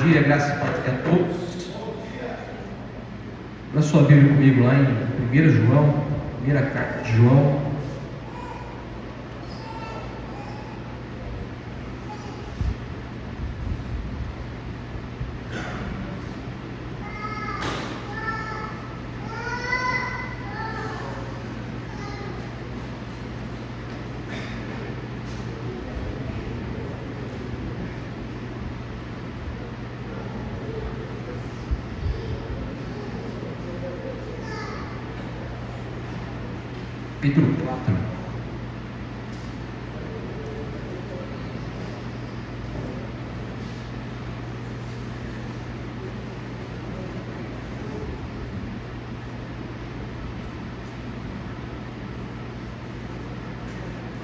dia, graça e paz a todos. Abra sua Bíblia comigo lá em 1 João, primeira carta de João. Capítulo 4.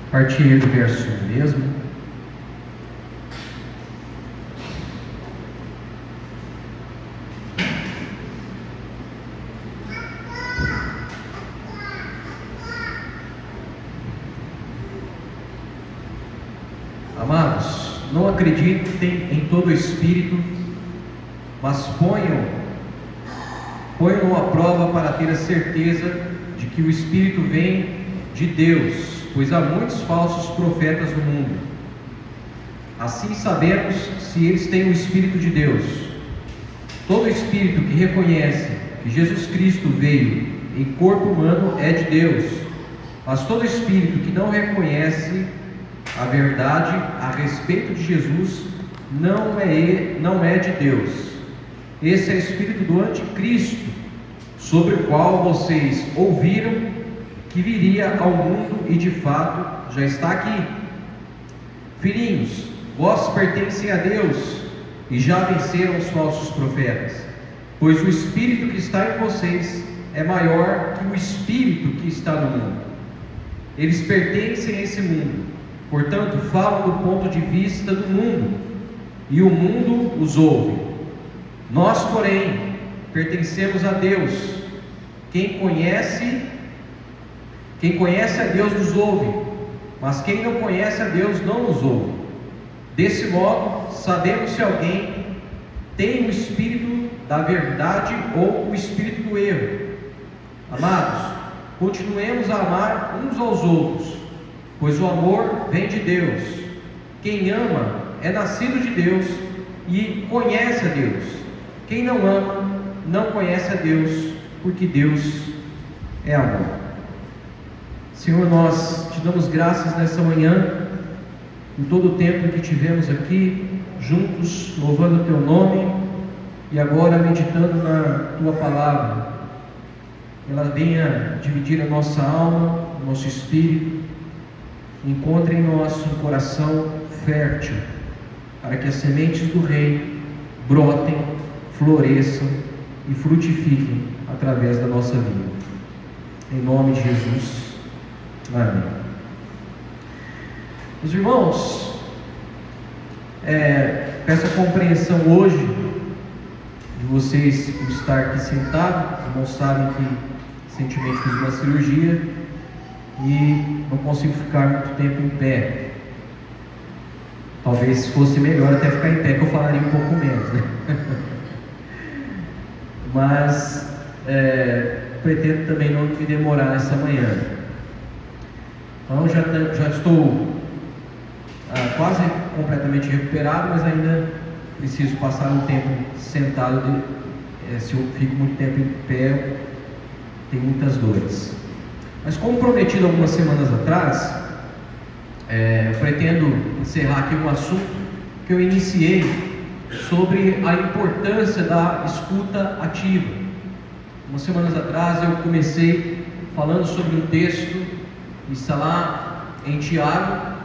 A partir do verso 1 mesmo. Amados, não acreditem em todo espírito, mas ponham à prova para ter a certeza de que o Espírito vem de Deus, pois há muitos falsos profetas no mundo. Assim sabemos se eles têm o Espírito de Deus. Todo espírito que reconhece que Jesus Cristo veio em corpo humano é de Deus, mas todo espírito que não reconhece a verdade a respeito de Jesus não é de Deus. Esse é o espírito do anticristo, sobre o qual vocês ouviram que viria ao mundo e de fato já está aqui. Filhinhos, vós pertencem a Deus e já venceram os falsos profetas, pois o espírito que está em vocês é maior que o espírito que está no mundo. Eles pertencem a esse mundo, portanto falam do ponto de vista do mundo, e o mundo os ouve. Nós, porém, pertencemos a Deus. Quem conhece a Deus nos ouve, mas quem não conhece a Deus não nos ouve. Desse modo, sabemos se alguém tem o espírito da verdade ou o espírito do erro. Amados, continuemos a amar uns aos outros, pois o amor vem de Deus. Quem ama é nascido de Deus e conhece a Deus. Quem não ama não conhece a Deus, porque Deus é amor. Senhor, nós te damos graças nessa manhã, em todo o tempo que tivemos aqui, juntos, louvando o teu nome, e agora meditando na tua palavra. Ela venha dividir a nossa alma, o nosso espírito, encontre em nosso coração fértil, para que as sementes do reino brotem, floresçam e frutifiquem através da nossa vida. Em nome de Jesus. Amém. Meus irmãos, peço a compreensão hoje de vocês por estar aqui sentados. Os irmãos sabem que recentemente fiz uma cirurgia e não consigo ficar muito tempo em pé. Talvez fosse melhor até ficar em pé, que eu falaria um pouco menos, né? Mas pretendo também não me demorar nessa manhã. Então já estou quase completamente recuperado, mas ainda preciso passar um tempo sentado. Se eu fico muito tempo em pé, tem muitas dores. Mas como prometido algumas semanas atrás, eu pretendo encerrar aqui um assunto que eu iniciei sobre a importância da escuta ativa. Umas semanas atrás eu comecei falando sobre um texto que está lá em Tiago,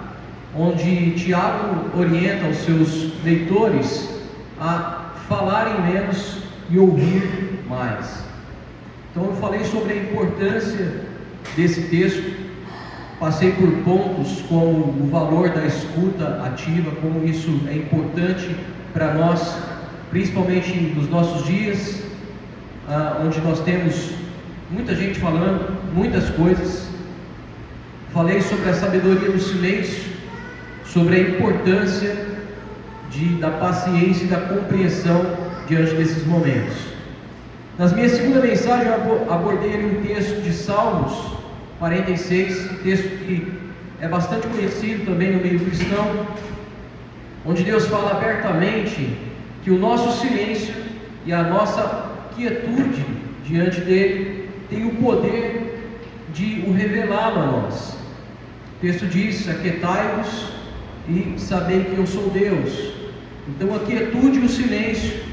onde Tiago orienta os seus leitores a falarem menos e ouvir mais. Então eu falei sobre a importância desse texto, passei por pontos como o valor da escuta ativa, como isso é importante para nós, principalmente nos nossos dias, onde nós temos muita gente falando muitas coisas. Falei sobre a sabedoria do silêncio, sobre a importância da paciência e da compreensão diante desses momentos. Nas minha segunda mensagem eu abordei um texto de Salmos 46, um texto que é bastante conhecido também no meio cristão, onde Deus fala abertamente que o nosso silêncio e a nossa quietude diante dele tem o poder de o revelá-lo a nós. O texto diz: aquietai-vos e sabei que eu sou Deus. Então a quietude e o silêncio,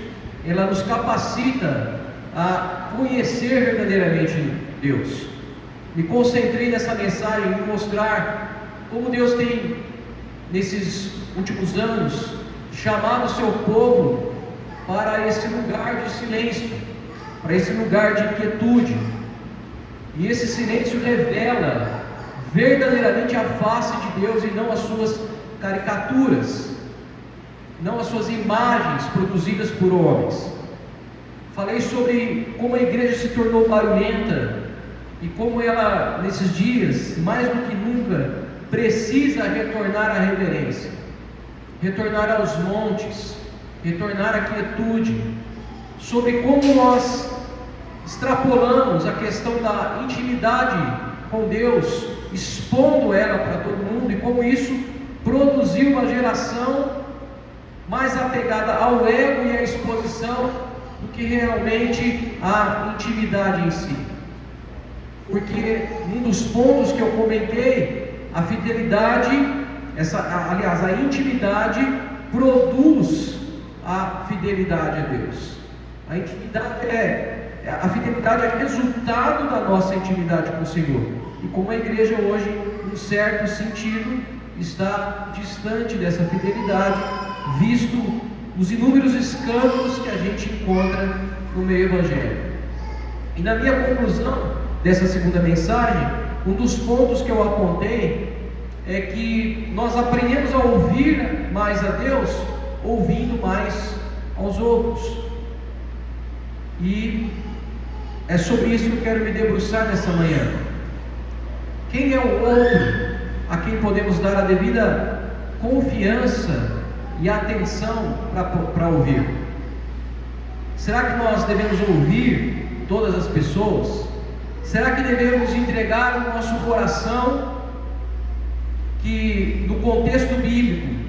ela nos capacita a conhecer verdadeiramente Deus. Me concentrei nessa mensagem em mostrar como Deus tem, nesses últimos anos, chamado o seu povo para esse lugar de silêncio, para esse lugar de quietude. E esse silêncio revela verdadeiramente a face de Deus e não as suas caricaturas, não as suas imagens produzidas por homens. Falei sobre como a igreja se tornou barulhenta e como ela, nesses dias, mais do que nunca, precisa retornar à reverência, retornar aos montes, retornar à quietude. Sobre como nós extrapolamos a questão da intimidade com Deus, expondo ela para todo mundo, e como isso produziu uma geração mais apegada ao ego e à exposição do que realmente à intimidade em si. Porque um dos pontos que eu comentei, a fidelidade, a intimidade produz a fidelidade a Deus. A fidelidade é resultado da nossa intimidade com o Senhor. E como a igreja hoje, em certo sentido, está distante dessa fidelidade, visto os inúmeros escândalos que a gente encontra no meio evangélico. E na minha conclusão dessa segunda mensagem, um dos pontos que eu apontei é que nós aprendemos a ouvir mais a Deus ouvindo mais aos outros. E é sobre isso que eu quero me debruçar nessa manhã. Quem é o outro a quem podemos dar a devida confiança e atenção para ouvir? Será que nós devemos ouvir todas as pessoas? Será que devemos entregar o nosso coração, que no contexto bíblico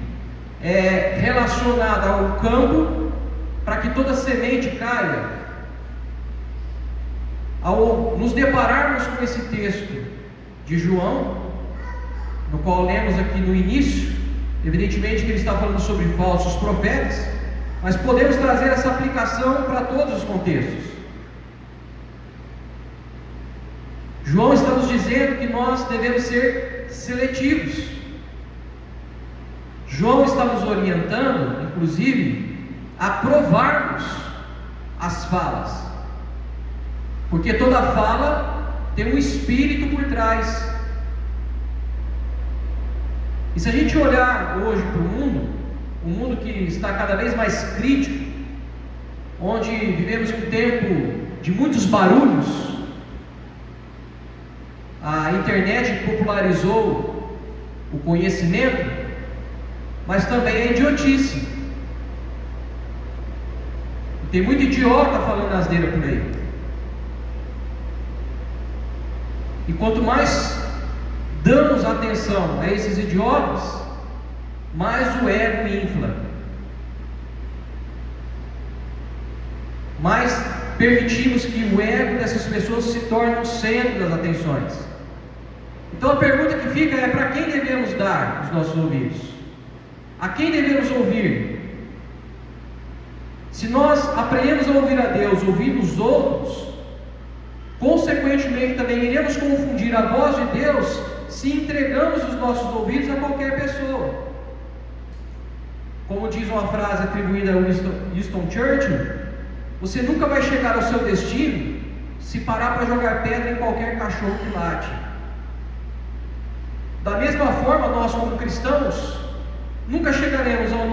é relacionado ao campo, para que toda semente caia? Ao nos depararmos com esse texto de João, no qual lemos aqui no início, evidentemente que ele está falando sobre falsos profetas, mas podemos trazer essa aplicação para todos os contextos. João está nos dizendo que nós devemos ser seletivos. João está nos orientando, inclusive, a provarmos as falas, porque toda fala tem um espírito por trás. E se a gente olhar hoje para o mundo que está cada vez mais crítico, onde vivemos um tempo de muitos barulhos, a internet popularizou o conhecimento, mas também a idiotice. Tem muito idiota falando asneira por aí. E quanto mais damos atenção a esses idiotas, mais o ego infla, mais permitimos que o ego dessas pessoas se torne o centro das atenções. Então a pergunta que fica é: para quem devemos dar os nossos ouvidos? A quem devemos ouvir? Se nós aprendemos a ouvir a Deus ouvindo os outros, consequentemente também iremos confundir a voz de Deus se entregamos os nossos ouvidos a qualquer pessoa. Como diz uma frase atribuída a Winston Churchill: você nunca vai chegar ao seu destino se parar para jogar pedra em qualquer cachorro que late. Da mesma forma, nós como cristãos nunca chegaremos ao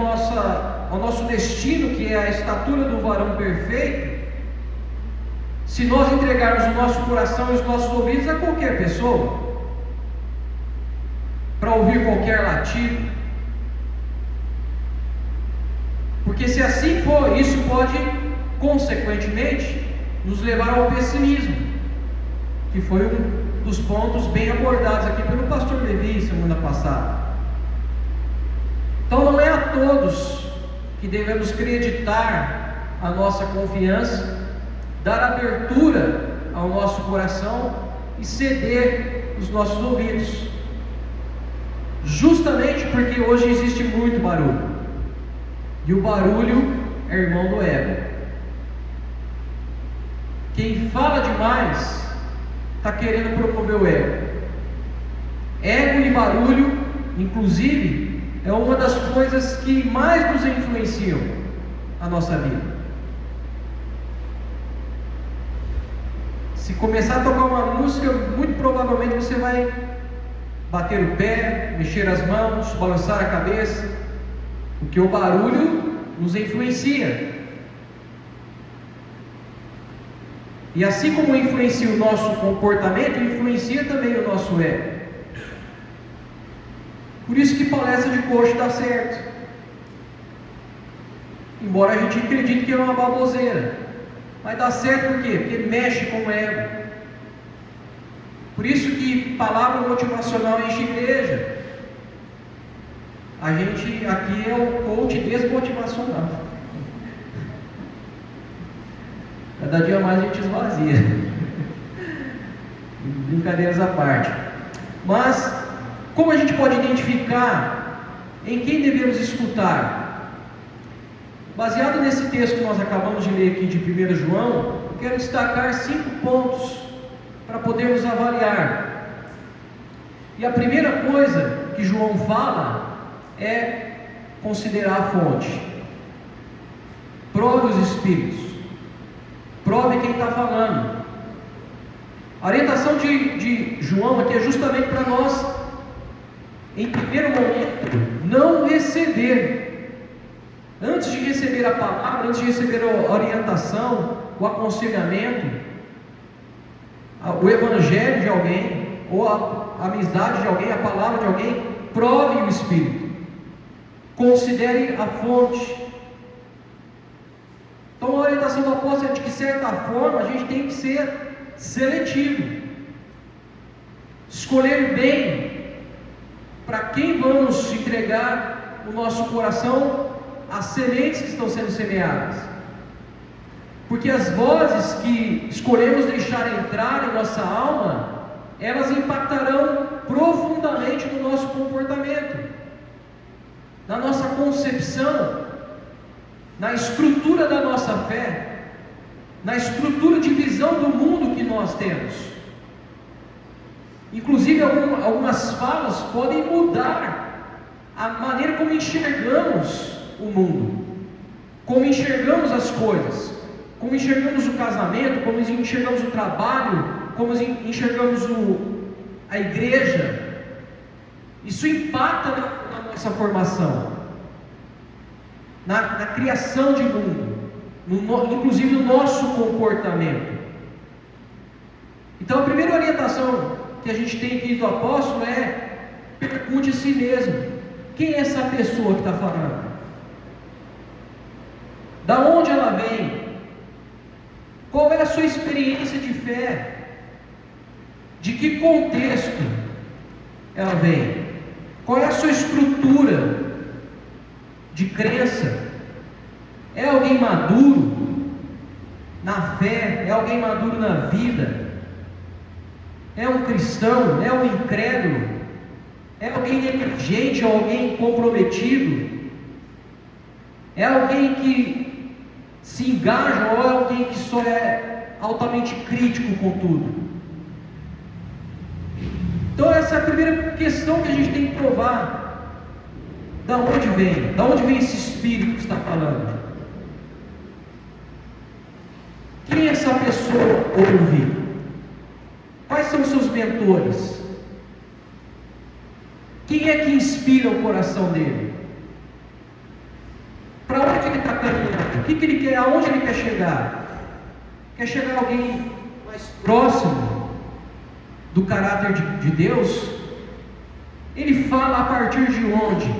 nosso destino, que é a estatura do varão perfeito, se nós entregarmos o nosso coração e os nossos ouvidos a qualquer pessoa, para ouvir qualquer latido. Porque se assim for, isso pode, consequentemente, nos levar ao pessimismo, que foi um dos pontos bem abordados aqui pelo pastor Levi semana passada. Então não é a todos que devemos acreditar a nossa confiança, dar abertura ao nosso coração e ceder os nossos ouvidos, justamente porque hoje existe muito barulho, e o barulho é irmão do ego. Quem fala demais está querendo promover o ego. Ego e barulho, inclusive, é uma das coisas que mais nos influenciam a nossa vida. Se começar a tocar uma música, muito provavelmente você vai bater o pé, mexer as mãos, balançar a cabeça, porque o barulho nos influencia. E assim como influencia o nosso comportamento, influencia também o nosso ego. Por isso que palestra de coach dá certo, embora a gente acredite que é uma baboseira, mas dá certo por quê? Porque mexe com o ego. Por isso que palavra motivacional enche igreja. A gente aqui é o coach desmotivacional. Cada dia mais a gente esvazia. Brincadeiras à parte. Mas como a gente pode identificar em quem devemos escutar? Baseado nesse texto que nós acabamos de ler aqui de 1 João, eu quero destacar 5 pontos para podermos avaliar. E a primeira coisa que João fala é considerar a fonte. Prove os espíritos. Prove quem está falando. A orientação de João aqui é justamente para nós, em primeiro momento, não exceder. Antes de receber a palavra, antes de receber a orientação, o aconselhamento, o evangelho de alguém, ou a amizade de alguém, a palavra de alguém, prove o Espírito. Considere a fonte. Então a orientação do apóstolo é de que, de certa forma, a gente tem que ser seletivo, escolher bem para quem vamos entregar o nosso coração, as sementes que estão sendo semeadas, porque as vozes que escolhemos deixar entrar em nossa alma, elas impactarão profundamente no nosso comportamento, na nossa concepção, na estrutura da nossa fé, na estrutura de visão do mundo que nós temos. Inclusive algumas falas podem mudar a maneira como enxergamos o mundo, como enxergamos as coisas, como enxergamos o casamento, como enxergamos o trabalho, como enxergamos a igreja. Isso impacta na nossa formação, na criação de mundo, inclusive no nosso comportamento. Então a primeira orientação que a gente tem aqui do apóstolo é: pergunte a si mesmo, quem é essa pessoa que está falando? Da onde ela vem? Qual é a sua experiência de fé? De que contexto ela vem? Qual é a sua estrutura de crença? É alguém maduro na fé? É alguém maduro na vida? É um cristão? É um incrédulo? É alguém negligente? É alguém comprometido? É alguém que se engaja, ou é alguém que só é altamente crítico com tudo? Então essa é a primeira questão que a gente tem que provar. Da onde vem? Da onde vem esse espírito que está falando? Quem essa pessoa ouve? Quais são os seus mentores? Quem é que inspira o coração dele? Para onde ele está caminhando? O que ele quer? Aonde ele quer chegar? Quer chegar a alguém mais próximo do caráter de Deus? Ele fala a partir de onde?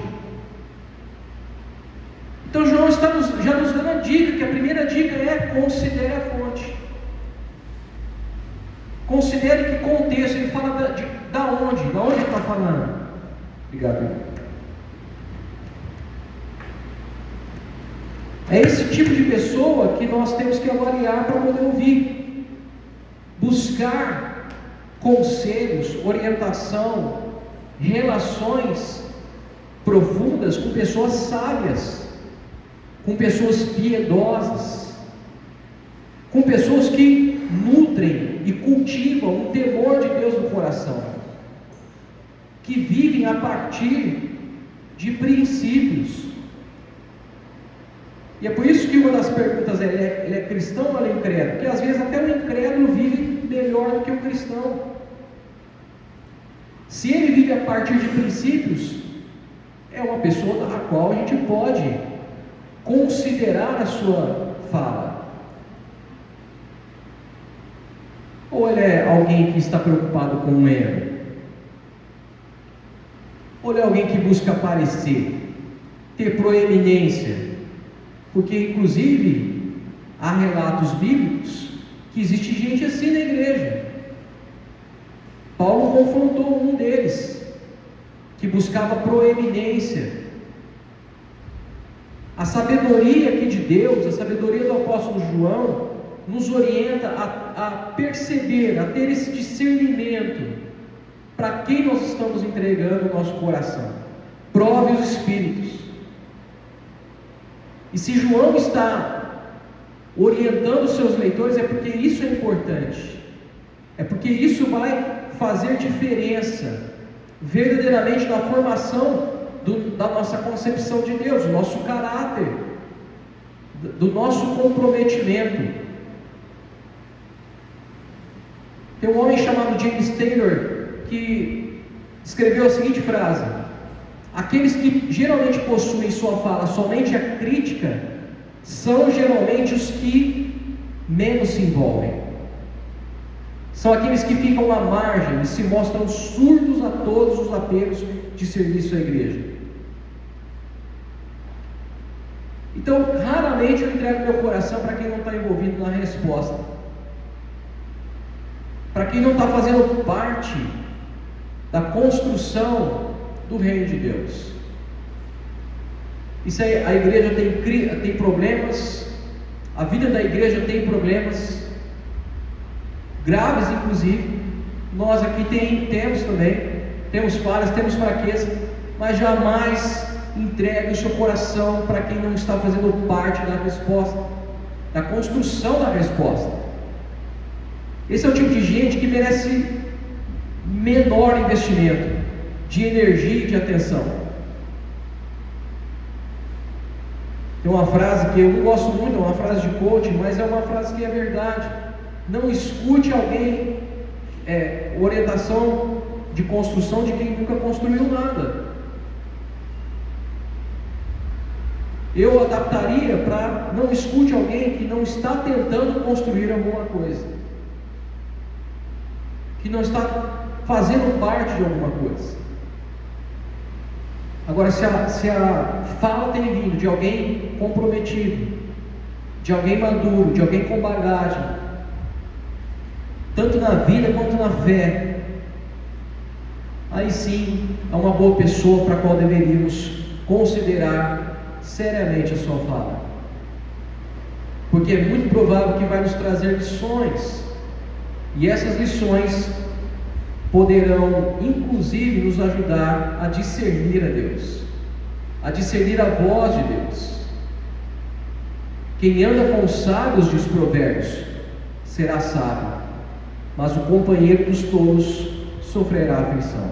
Então João já nos dando a dica, que a primeira dica é: considere a fonte. Considere que contexto. Ele fala da onde ele está falando. Obrigado. É esse tipo de pessoa que nós temos que avaliar para poder ouvir, buscar conselhos, orientação, relações profundas com pessoas sábias, com pessoas piedosas, com pessoas que nutrem e cultivam o temor de Deus no coração, que vivem a partir de princípios. E é por isso que uma das perguntas é: ele é cristão ou ele é incrédulo? Porque às vezes até o incrédulo vive melhor do que o cristão. Se ele vive a partir de princípios, é uma pessoa a qual a gente pode considerar a sua fala. Ou ele é alguém que está preocupado com o ego? Ou ele é alguém que busca aparecer, ter proeminência? Porque inclusive há relatos bíblicos que existe gente assim na igreja. Paulo confrontou um deles, que buscava proeminência. A sabedoria aqui de Deus, a sabedoria do apóstolo João, nos orienta a perceber, a ter esse discernimento para quem nós estamos entregando o nosso coração. Prove os espíritos. E se João está orientando os seus leitores, é porque isso é importante, é porque isso vai fazer diferença verdadeiramente na formação da nossa concepção de Deus, do nosso caráter, do nosso comprometimento. Tem um homem chamado James Taylor que escreveu a seguinte frase: aqueles que geralmente possuem em sua fala somente a crítica são geralmente os que menos se envolvem. São aqueles que ficam à margem e se mostram surdos a todos os apelos de serviço à igreja. Então, raramente eu entrego meu coração para quem não está envolvido na resposta, para quem não está fazendo parte da construção do reino de Deus. Isso aí, a igreja tem problemas, a vida da igreja tem problemas graves, inclusive. Nós aqui temos também, temos falhas, temos fraqueza, mas jamais entregue o seu coração para quem não está fazendo parte da resposta, da construção da resposta. Esse é o tipo de gente que merece menor investimento de energia e de atenção. Tem uma frase que eu não gosto muito, é uma frase de coaching, mas é uma frase que é verdade. Não escute alguém, orientação de construção de quem nunca construiu nada. Eu adaptaria para: não escute alguém que não está tentando construir alguma coisa, que não está fazendo parte de alguma coisa. Agora, se a fala tem vindo de alguém comprometido, de alguém maduro, de alguém com bagagem, tanto na vida quanto na fé, aí sim é uma boa pessoa para a qual deveríamos considerar seriamente a sua fala, porque é muito provável que vai nos trazer lições, e essas lições poderão inclusive nos ajudar a discernir a Deus, a discernir a voz de Deus. Quem anda com os sábios, diz Provérbios, será sábio, mas o companheiro dos tolos sofrerá aflição.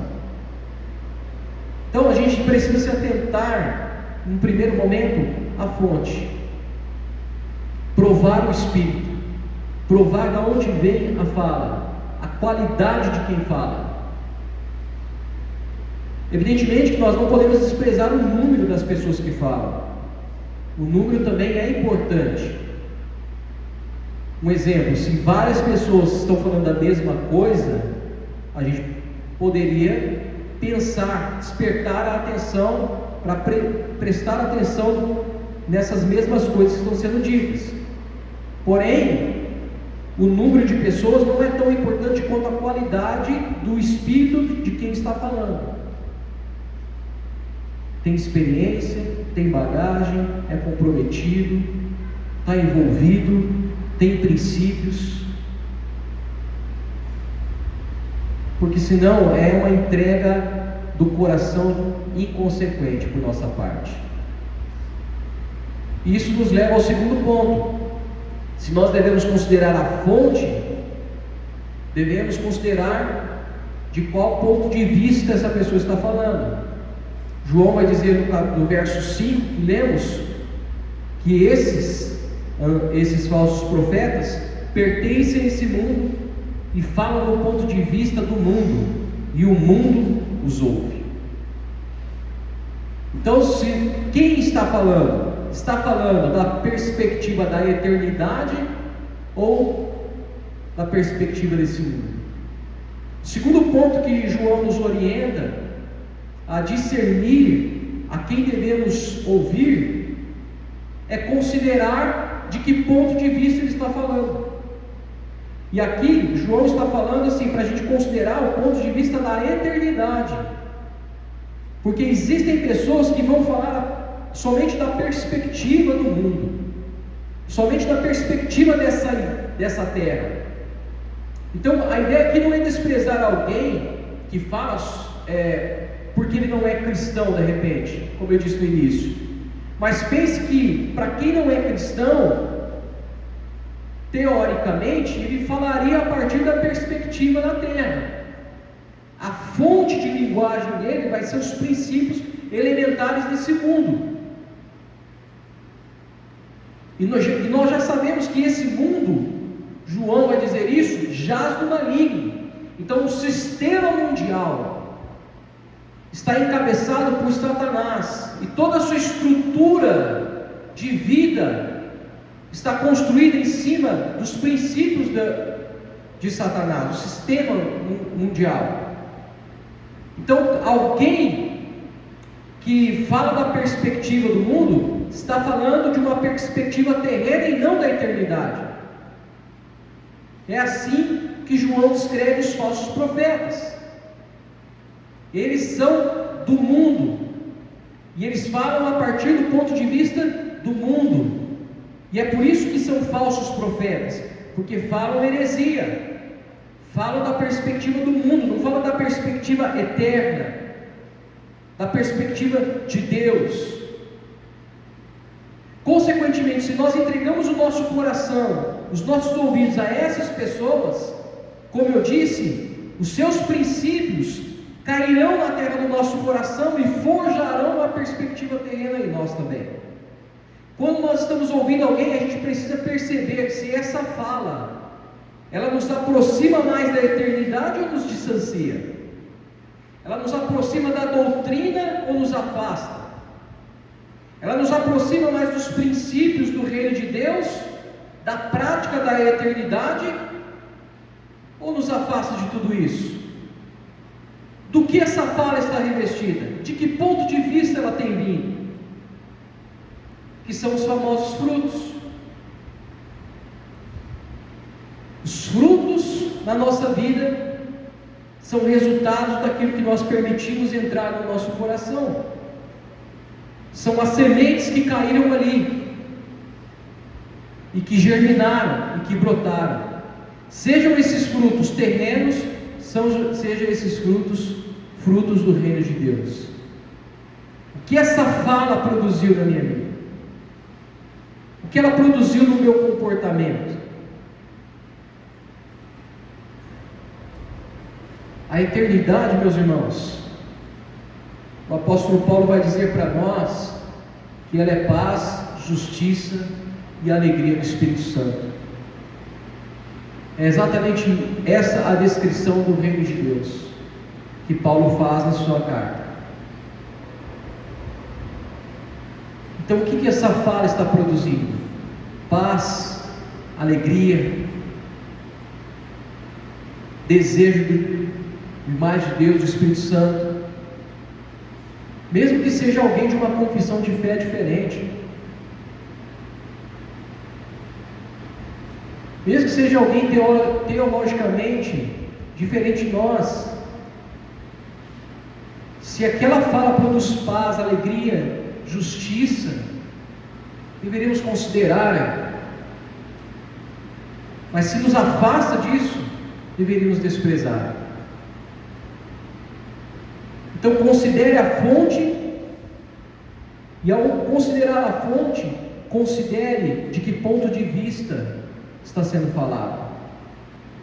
Então a gente precisa se atentar, no primeiro momento, à fonte, provar o Espírito, provar de onde vem a fala, a qualidade de quem fala. Evidentemente que nós não podemos desprezar o número das pessoas que falam. O número também é importante. Um exemplo: se várias pessoas estão falando da mesma coisa, a gente poderia pensar, despertar a atenção, para prestar atenção nessas mesmas coisas que estão sendo ditas. Porém, o número de pessoas não é tão importante quanto a qualidade do espírito de quem está falando. Tem experiência, tem bagagem, é comprometido, está envolvido, tem princípios. Porque senão é uma entrega do coração inconsequente por nossa parte. E isso nos leva ao segundo ponto. Se nós devemos considerar a fonte, devemos considerar de qual ponto de vista essa pessoa está falando. João vai dizer no verso 5 que lemos, que esses falsos profetas pertencem a esse mundo e falam do ponto de vista do mundo, e o mundo os ouve. Então, quem está falando? Está falando da perspectiva da eternidade ou da perspectiva desse mundo? O segundo ponto que João nos orienta a discernir a quem devemos ouvir é considerar de que ponto de vista ele está falando. E aqui João está falando assim, para a gente considerar o ponto de vista da eternidade, porque existem pessoas que vão falar somente da perspectiva do mundo, somente da perspectiva dessa terra. Então a ideia aqui não é desprezar alguém que fala porque ele não é cristão de repente, como eu disse no início, mas pense que para quem não é cristão, teoricamente, ele falaria a partir da perspectiva da terra. A fonte de linguagem dele vai ser os princípios elementares desse mundo. E nós já sabemos que esse mundo, João vai dizer isso, jaz no maligno. Então o sistema mundial está encabeçado por Satanás, e toda a sua estrutura de vida está construída em cima dos princípios de Satanás, do sistema mundial. Então, alguém que fala da perspectiva do mundo está falando de uma perspectiva terrena e não da eternidade. É assim que João descreve os falsos profetas. Eles são do mundo, e eles falam a partir do ponto de vista do mundo. E é por isso que são falsos profetas, porque falam heresia, falam da perspectiva do mundo, não falam da perspectiva eterna, da perspectiva de Deus. Consequentemente, se nós entregamos o nosso coração, os nossos ouvidos a essas pessoas, como eu disse, os seus princípios cairão na terra do nosso coração e forjarão uma perspectiva terrena em nós também. Quando nós estamos ouvindo alguém, a gente precisa perceber se essa fala, ela nos aproxima mais da eternidade ou nos distancia? Ela nos aproxima da doutrina ou nos afasta? Ela nos aproxima mais dos princípios do reino de Deus, da prática da eternidade, ou nos afasta de tudo isso? Do que essa fala está revestida? De que ponto de vista ela tem vindo? Que são os famosos frutos. Os frutos na nossa vida são resultados daquilo que nós permitimos entrar no nosso coração. São as sementes que caíram ali e que germinaram e que brotaram. Sejam esses frutos terrenos, sejam esses frutos do reino de Deus. O que essa fala produziu na minha vida? O que ela produziu no meu comportamento? A eternidade, meus irmãos, o apóstolo Paulo vai dizer para nós que ela é paz, justiça e alegria do Espírito Santo. É exatamente essa a descrição do reino de Deus que Paulo faz na sua carta. Então, o que essa fala está produzindo? Paz, alegria, desejo de mais de Deus, do Espírito Santo, mesmo que seja alguém de uma confissão de fé diferente, mesmo que seja alguém teologicamente diferente de nós, se aquela fala produz paz, alegria, justiça, deveríamos considerar, mas se nos afasta disso, deveríamos desprezar. Então considere a fonte, e ao considerar a fonte, considere de que ponto de vista está sendo falado.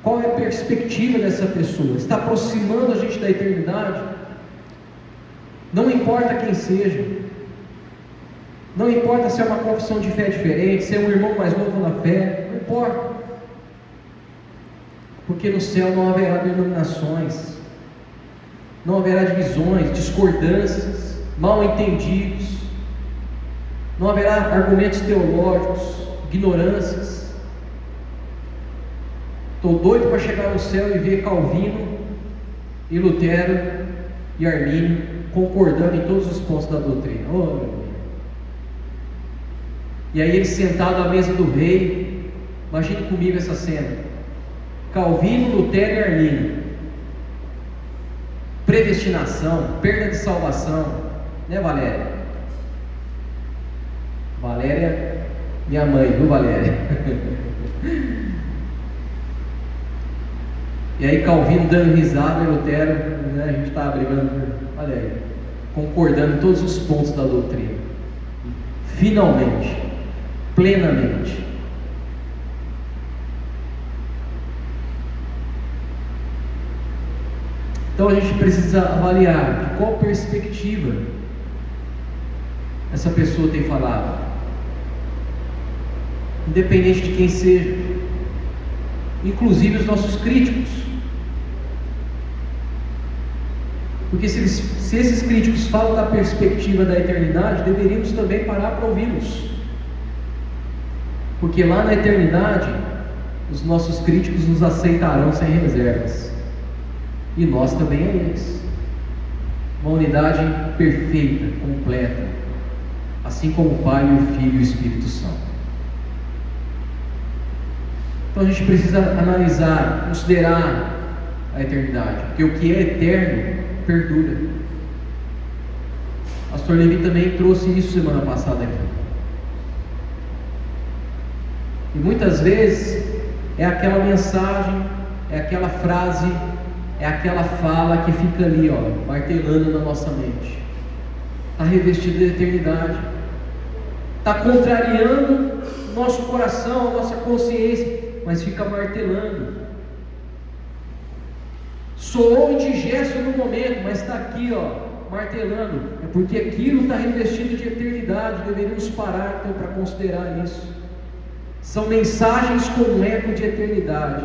Qual é a perspectiva dessa pessoa? Está aproximando a gente da eternidade? Não importa quem seja, não importa se é uma confissão de fé diferente, se é um irmão mais novo na fé, não importa, porque no céu não haverá denominações, não haverá divisões, discordâncias, mal entendidos, não haverá argumentos teológicos, ignorâncias. Estou doido para chegar no céu e ver Calvino e Lutero e Armínio concordando em todos os pontos da doutrina. Oh, meu Deus. E aí ele sentado à mesa do rei. Imagine comigo essa cena: Calvino, Lutero e Armínio. Predestinação, perda de salvação, né, Valéria? Valéria, minha mãe, viu, Valéria? E aí Calvino dando risada e Lutero, né, a gente estava brigando, olha aí, concordando em todos os pontos da doutrina. Finalmente, plenamente. Então a gente precisa avaliar de qual perspectiva essa pessoa tem falado, independente de quem seja, inclusive os nossos críticos, porque se esses críticos falam da perspectiva da eternidade, deveríamos também parar para ouvi-los, porque lá na eternidade os nossos críticos nos aceitarão sem reservas, e nós também a eles. Uma unidade perfeita, completa, assim como o Pai, o Filho e o Espírito Santo. Então a gente precisa analisar, considerar a eternidade, porque o que é eterno perdura. O pastor Levi também trouxe isso semana passada aqui. E muitas vezes é aquela mensagem, é aquela frase, é aquela fala que fica ali, ó, martelando na nossa mente. Está revestida de eternidade. Está contrariando o nosso coração, a nossa consciência, mas fica martelando. Soou indigesto no momento, mas está aqui, ó, martelando. É porque aquilo está revestido de eternidade. Deveríamos parar então para considerar isso. São mensagens com eco de eternidade,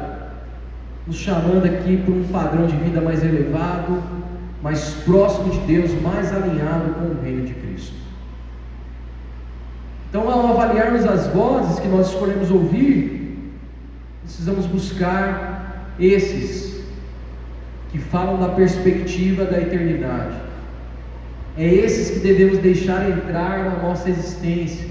nos chamando aqui para um padrão de vida mais elevado, mais próximo de Deus, mais alinhado com o reino de Cristo. Então, ao avaliarmos as vozes que nós escolhemos ouvir, precisamos buscar esses que falam da perspectiva da eternidade. É esses que devemos deixar entrar na nossa existência.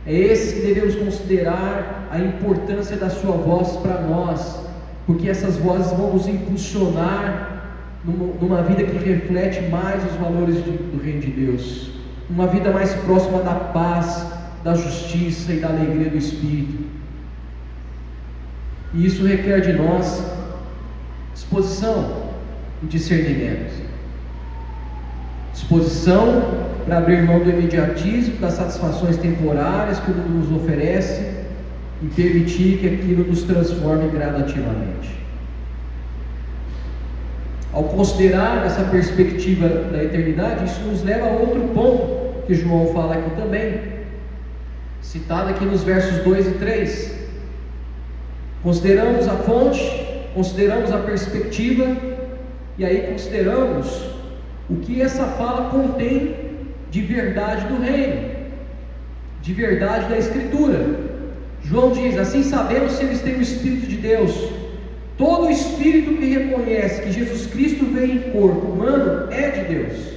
É esses que devemos considerar a importância da sua voz para nós, porque essas vozes vão nos impulsionar numa vida que reflete mais os valores do reino de Deus, uma vida mais próxima da paz, da justiça e da alegria do Espírito. E isso requer de nós disposição e discernimento. Disposição para abrir mão do imediatismo, das satisfações temporárias que o mundo nos oferece e permitir que aquilo nos transforme gradativamente. Ao considerar essa perspectiva da eternidade, isso nos leva a outro ponto que João fala aqui também, citado aqui nos versos 2 e 3. Consideramos a fonte, consideramos a perspectiva, e aí consideramos o que essa fala contém de verdade do reino, de verdade da Escritura. João diz: assim sabemos se eles têm o Espírito de Deus. Todo espírito que reconhece que Jesus Cristo veio em corpo humano é de Deus,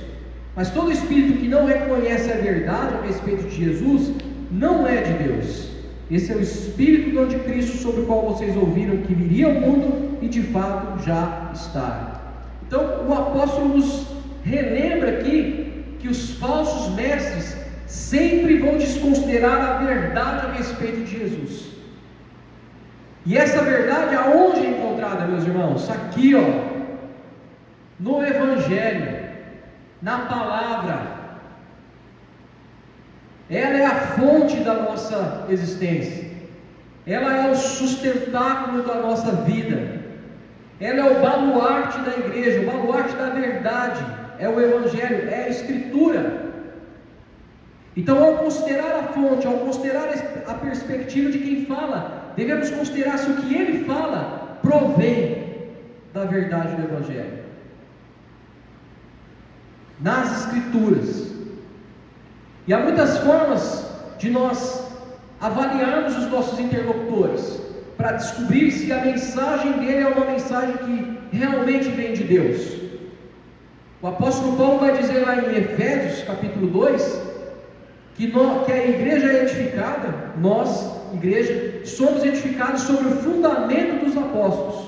mas todo espírito que não reconhece a verdade a respeito de Jesus não é de Deus. Esse é o espírito do anticristo sobre o qual vocês ouviram que viria ao mundo e de fato já está. Então o apóstolo nos relembra aqui que os falsos mestres sempre vão desconsiderar a verdade a respeito de Jesus. E essa verdade aonde é encontrada, meus irmãos? Aqui, no Evangelho, na palavra. Ela é a fonte da nossa existência, ela é o sustentáculo da nossa vida, ela é o baluarte da igreja, o baluarte da verdade, é o Evangelho, é a Escritura. Então, ao considerar a fonte, ao considerar a perspectiva de quem fala, devemos considerar se o que ele fala provém da verdade do Evangelho. Nas Escrituras. E há muitas formas de nós avaliarmos os nossos interlocutores, para descobrir se a mensagem dele é uma mensagem que realmente vem de Deus. O apóstolo Paulo vai dizer lá em Efésios capítulo 2, que a igreja é edificada, nós, igreja, somos edificados sobre o fundamento dos apóstolos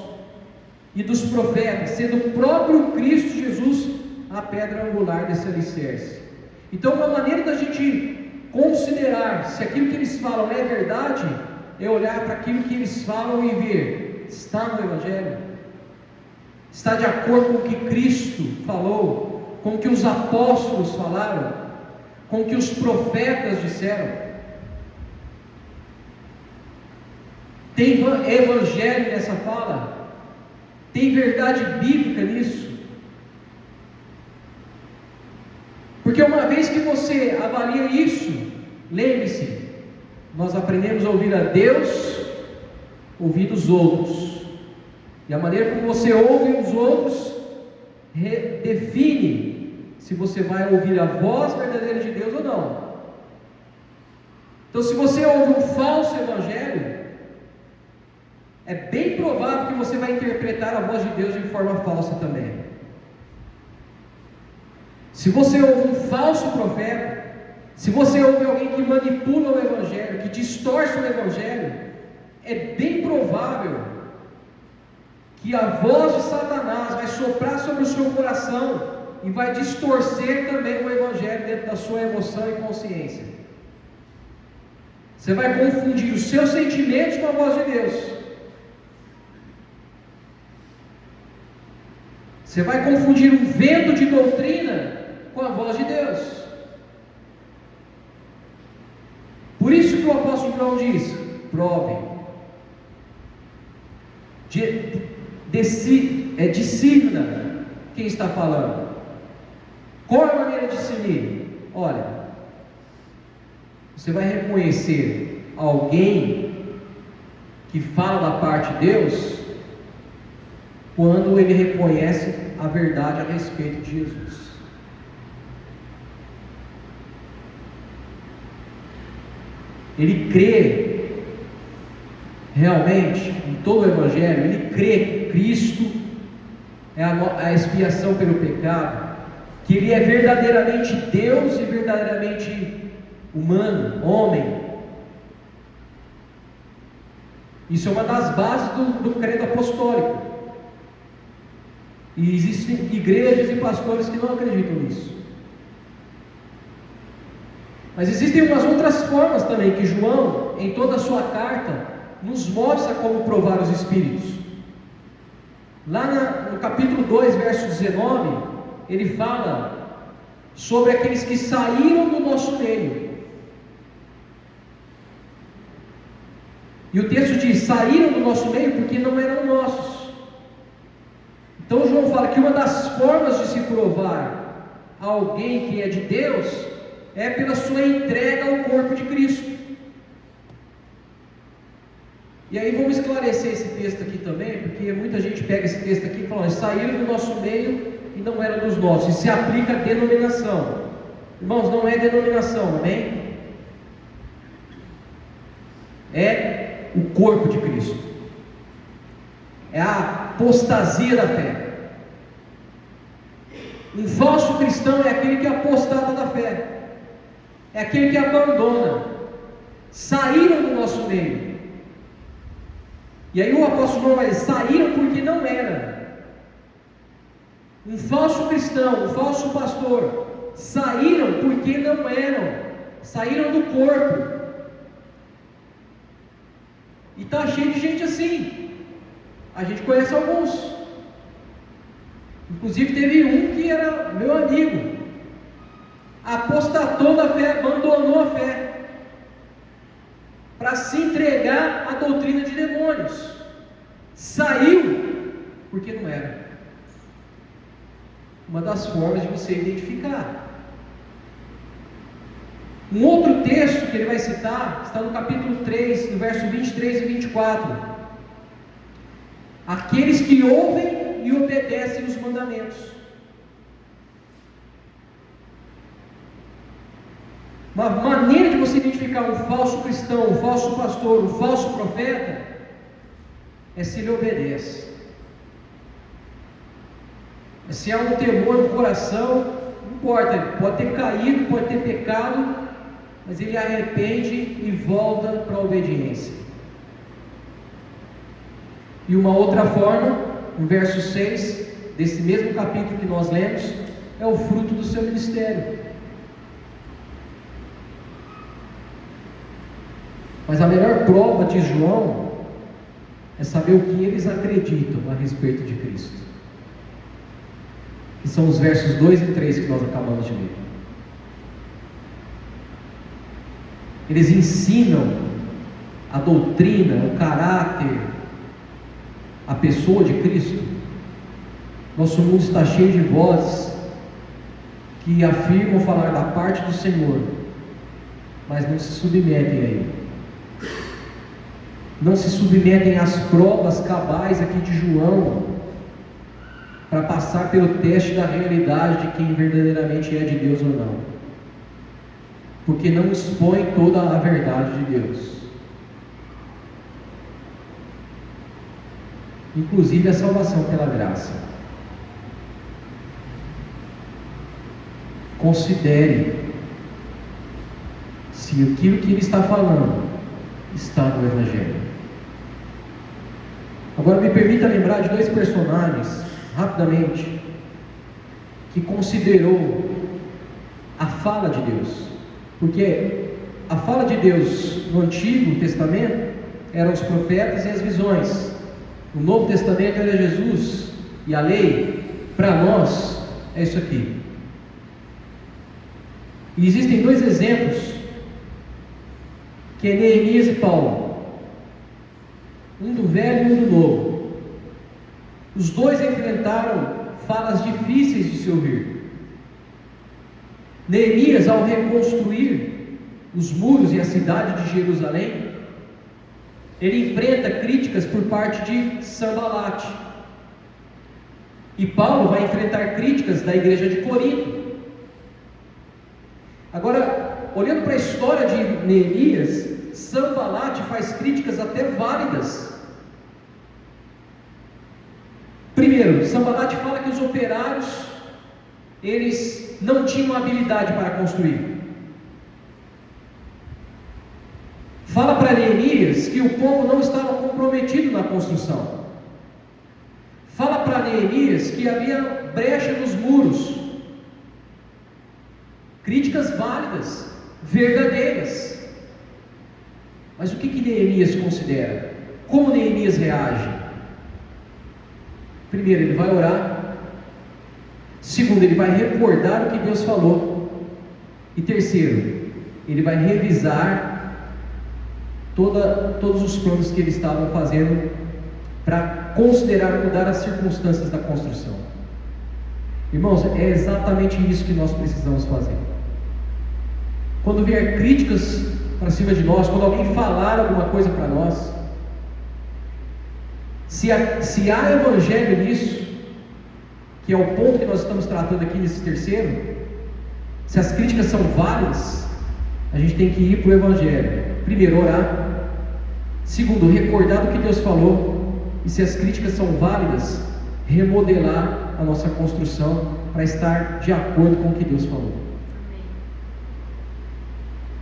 e dos profetas, sendo o próprio Cristo Jesus a pedra angular desse alicerce. Então, uma maneira da gente considerar se aquilo que eles falam é verdade, é olhar para aquilo que eles falam e ver, está no Evangelho? Está de acordo com o que Cristo falou, com o que os apóstolos falaram, com o que os profetas disseram? Tem Evangelho nessa fala? Tem verdade bíblica nisso? Porque uma vez que você avalia isso, lembre-se, nós aprendemos a ouvir a Deus, ouvir os outros, e a maneira como você ouve os outros define se você vai ouvir a voz verdadeira de Deus ou não. Então, se você ouve um falso evangelho, é bem provável que você vai interpretar a voz de Deus de forma falsa também. Se você ouve um falso profeta, se você ouve alguém que manipula o Evangelho, que distorce o Evangelho, é bem provável que a voz de Satanás vai soprar sobre o seu coração e vai distorcer também o Evangelho dentro da sua emoção e consciência. Você vai confundir os seus sentimentos com a voz de Deus. Você vai confundir um vento de doutrina com a voz de Deus. Por isso que o apóstolo João diz: provem, discipna quem está falando. Qual é a maneira de discernir? Olha, você vai reconhecer alguém que fala da parte de Deus quando ele reconhece a verdade a respeito de Jesus. Ele crê realmente em todo o Evangelho, ele crê que Cristo é a expiação pelo pecado, que ele é verdadeiramente Deus e verdadeiramente humano, homem. Isso é uma das bases do credo apostólico. E existem igrejas e pastores que não acreditam nisso. Mas existem umas outras formas também que João, em toda a sua carta, nos mostra como provar os Espíritos. Lá no capítulo 2, verso 19, ele fala sobre aqueles que saíram do nosso meio. E o texto diz: saíram do nosso meio porque não eram nossos. Então João fala que uma das formas de se provar alguém que é de Deus é pela sua entrega ao corpo de Cristo. E aí vamos esclarecer esse texto aqui também, porque muita gente pega esse texto aqui e fala: saíram do nosso meio e não eram dos nossos. E se aplica a denominação. Irmãos, não é denominação, amém? É o corpo de Cristo. É a apostasia da fé. Um falso cristão é aquele que apostata da fé, é aquele que abandona. saíram do nosso meio. E aí o apóstolo João vai dizer, saíram porque não era. Um falso cristão, um falso pastor, saíram porque não eram, saíram do corpo. E está cheio de gente assim. A gente conhece alguns. Inclusive teve um que era meu amigo, apostatou da fé, abandonou a fé, para se entregar à doutrina de demônios. Saiu porque não era. Uma das formas de você identificar. Um outro texto que ele vai citar está no capítulo 3, no verso 23 e 24. Aqueles que ouvem e obedecem os mandamentos. Uma maneira de você identificar um falso cristão, um falso pastor, um falso profeta, é se ele obedece. É se há um temor no coração, não importa, ele pode ter caído, pode ter pecado, mas ele arrepende e volta para a obediência. E uma outra forma, no verso 6, desse mesmo capítulo que nós lemos, é o fruto do seu ministério. Mas a melhor prova de João é saber o que eles acreditam a respeito de Cristo, que são os versos 2 e 3 que nós acabamos de ler. Eles ensinam a doutrina, o caráter, a pessoa de Cristo. Nosso mundo está cheio de vozes que afirmam falar da parte do Senhor, mas não se submetem a Ele. Não se submetem às provas cabais aqui de João, para passar pelo teste da realidade de quem verdadeiramente é de Deus ou não, porque não expõe toda a verdade de Deus, inclusive a salvação pela graça. Considere se aquilo que ele está falando está no Evangelho. Agora me permita lembrar de dois personagens, rapidamente, que considerou a fala de Deus, porque a fala de Deus no Antigo Testamento eram os profetas e as visões, o Novo Testamento era Jesus e a lei. Para nós é isso aqui. E existem dois exemplos, que é Neemias e Paulo, um do velho e um do novo. Os dois enfrentaram falas difíceis de se ouvir. Neemias, ao reconstruir os muros e a cidade de Jerusalém, ele enfrenta críticas por parte de Sanbalate. E Paulo vai enfrentar críticas da igreja de Corinto. Agora, olhando para a história de Neemias, Sanbalate faz críticas até válidas. Primeiro, Sanbalate fala que os operários, eles não tinham habilidade para construir. Fala para Neemias que o povo não estava comprometido na construção. Fala para Neemias que havia brecha nos muros. Críticas válidas, verdadeiras. Mas o que Neemias considera? Como Neemias reage? Primeiro, ele vai orar. Segundo, ele vai recordar o que Deus falou. E terceiro, ele vai revisar todos os planos que eles estavam fazendo para considerar mudar as circunstâncias da construção. Irmãos, é exatamente isso que nós precisamos fazer. Quando vier críticas para cima de nós, quando alguém falar alguma coisa para nós, se há evangelho nisso, que é o ponto que nós estamos tratando aqui nesse terceiro, se as críticas são válidas, a gente tem que ir para o evangelho. Primeiro, orar. Segundo, recordar do que Deus falou. E se as críticas são válidas, remodelar a nossa construção para estar de acordo com o que Deus falou.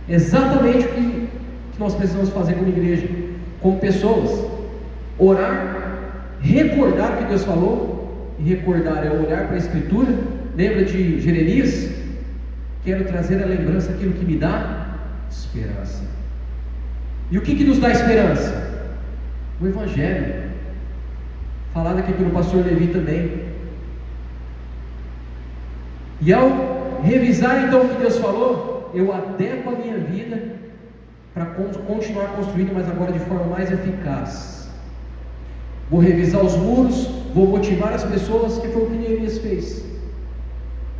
Exatamente o que que nós precisamos fazer como igreja, como pessoas? Orar, recordar o que Deus falou, e recordar é olhar para a Escritura. Lembra de Jeremias? Quero trazer à lembrança aquilo que me dá esperança. E o que nos dá esperança? O Evangelho, falado aqui pelo pastor Levi também. E ao revisar então o que Deus falou, eu adequo a minha vida para continuar construindo, mas agora de forma mais eficaz. Vou revisar os muros, vou motivar as pessoas, que foi o que Neemias fez.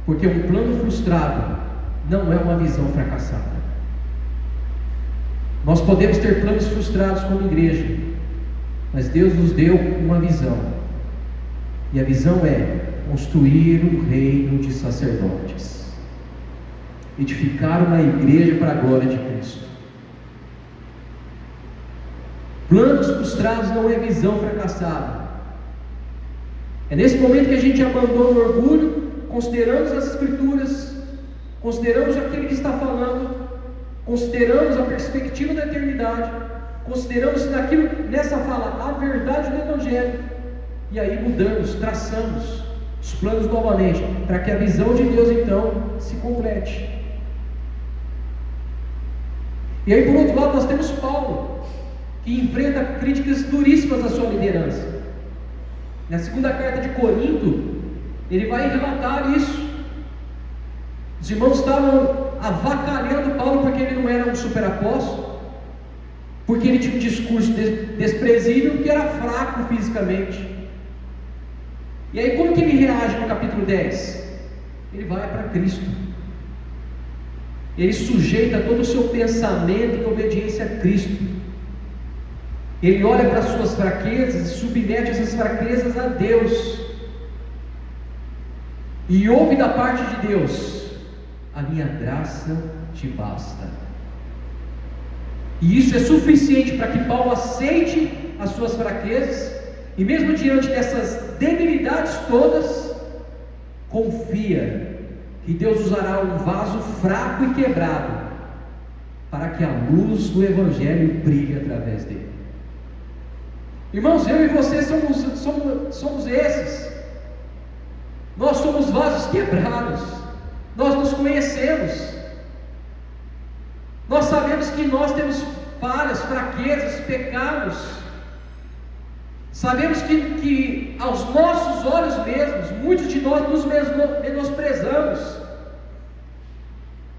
Porque um plano frustrado não é uma visão fracassada. Nós podemos ter planos frustrados como igreja, mas Deus nos deu uma visão, e a visão é construir um reino de sacerdotes, edificar uma igreja para a glória de Cristo. Planos frustrados não é visão fracassada. É nesse momento que a gente abandona o orgulho, consideramos as Escrituras, consideramos aquele que está falando, consideramos a perspectiva da eternidade, consideramos nessa fala a verdade do Evangelho, e aí mudamos, traçamos os planos novamente, para que a visão de Deus então se complete. E aí por outro lado nós temos Paulo, que enfrenta críticas duríssimas à sua liderança. Na segunda carta de Corinto, ele vai relatar isso. Os irmãos estavam avacalhando Paulo porque ele não era um super apóstolo, porque ele tinha um discurso desprezível, que era fraco fisicamente. E aí como que ele reage no capítulo 10? Ele vai para Cristo, ele sujeita todo o seu pensamento em obediência a Cristo. Ele olha para as suas fraquezas e submete essas fraquezas a Deus, e ouve da parte de Deus: a minha graça te basta. E isso é suficiente para que Paulo aceite as suas fraquezas, e mesmo diante dessas debilidades todas, confia que Deus usará um vaso fraco e quebrado para que a luz do Evangelho brilhe através dele. Irmãos, eu e você somos esses. Nós somos vasos quebrados. Nós nos conhecemos. Nós sabemos que nós temos falhas, fraquezas, pecados. Sabemos que aos nossos olhos mesmos, muitos de nós nos menosprezamos.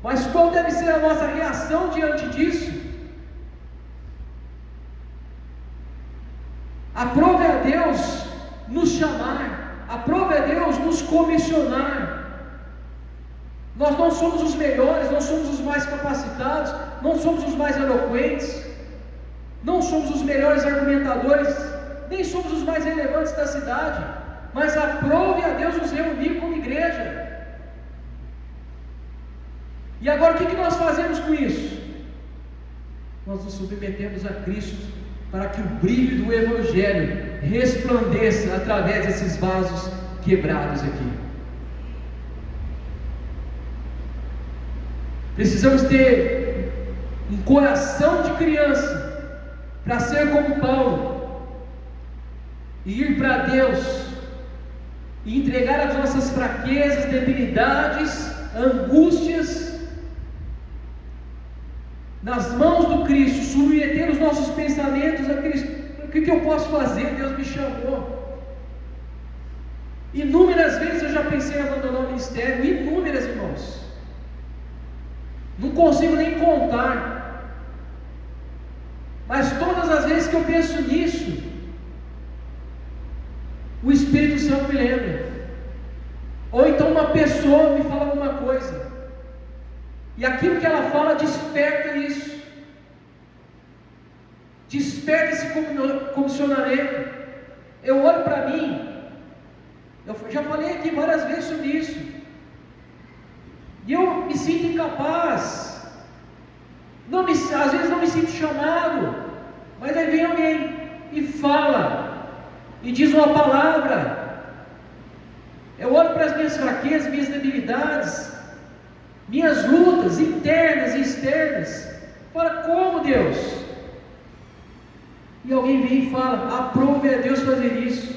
Mas qual deve ser a nossa reação diante disso? Aprove a Deus nos chamar, aprove a Deus nos comissionar. Nós não somos os melhores, não somos os mais capacitados, não somos os mais eloquentes, não somos os melhores argumentadores, nem somos os mais relevantes da cidade, mas aprove a Deus nos reunir como igreja. E agora o que nós fazemos com isso? Nós nos submetemos a Cristo, para que o brilho do Evangelho resplandeça através desses vasos quebrados aqui. Precisamos ter um coração de criança para ser como Paulo e ir para Deus e entregar as nossas fraquezas, debilidades, angústias nas mãos do Cristo, submeter os nossos pensamentos a Cristo. O que eu posso fazer? Deus me chamou. Inúmeras vezes eu já pensei em abandonar o ministério, inúmeras, irmãos. Não consigo nem contar. Mas todas as vezes que eu penso nisso, o Espírito Santo me lembra. Ou então uma pessoa me fala alguma coisa, e aquilo que ela fala desperta isso, desperta esse comissionamento. Eu olho para mim, eu já falei aqui várias vezes sobre isso, e eu me sinto incapaz, às vezes não me sinto chamado, mas aí vem alguém e fala, e diz uma palavra. Eu olho para as minhas fraquezas, minhas debilidades, minhas lutas internas e externas, Fala, como Deus? E alguém vem e fala, aprove a Deus fazer isso.